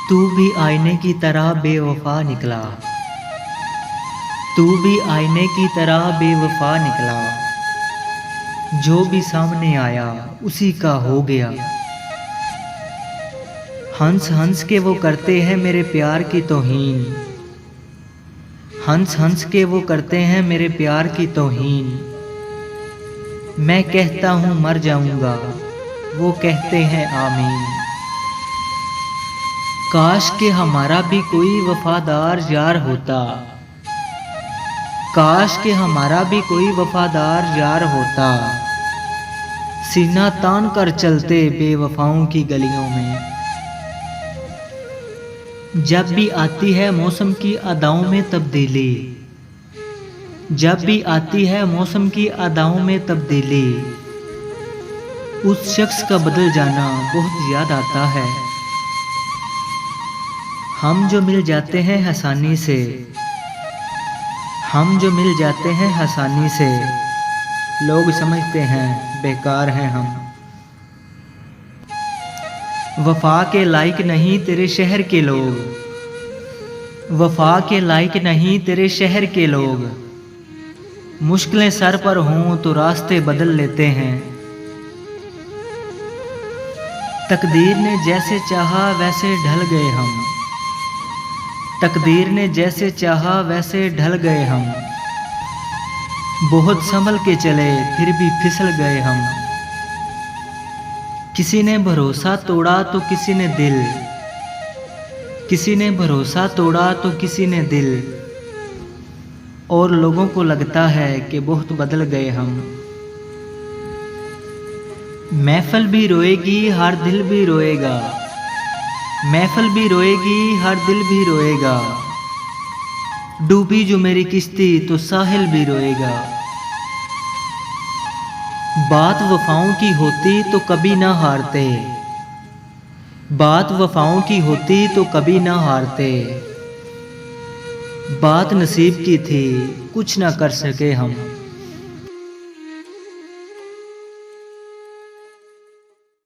तू भी आईने की तरह बेवफा निकला, तू भी आईने की तरह बेवफा निकला। जो भी सामने आया उसी का हो गया। हंस हंस के वो करते हैं मेरे प्यार की तौहीन, हंस हंस के वो करते हैं मेरे प्यार की तौहीन। मैं कहता हूँ मर जाऊंगा, वो कहते हैं आमीन। काश के हमारा भी कोई वफादार यार होता, काश के हमारा भी कोई वफादार यार होता। सीना तान कर चलते बेवफाओं की गलियों में। जब भी आती है मौसम की अदाओं में तब्दीली, जब भी आती है मौसम की अदाओं में तब्दीली, उस शख्स का बदल जाना बहुत याद आता है। हम जो मिल जाते हैं आसानी से, हम जो मिल जाते हैं आसानी से, लोग समझते हैं बेकार हैं हम। वफा के लायक नहीं तेरे शहर के लोग, वफा के लायक नहीं तेरे शहर के लोग। मुश्किलें सर पर हों तो रास्ते बदल लेते हैं। तकदीर ने जैसे चाहा वैसे ढल गए हम, तकदीर ने जैसे चाहा वैसे ढल गए हम। बहुत संभल के चले फिर भी फिसल गए हम। किसी ने भरोसा तोड़ा तो किसी ने दिल, किसी ने भरोसा तोड़ा तो किसी ने दिल। और लोगों को लगता है कि बहुत बदल गए हम। महफिल भी रोएगी हर दिल भी रोएगा, महफिल भी रोएगी हर दिल भी रोएगा। डूबी जो मेरी किश्ती तो साहिल भी रोएगा। बात वफाओं की होती तो कभी ना हारते, बात वफाओं की होती तो कभी ना हारते। बात नसीब की थी कुछ ना कर सके हम।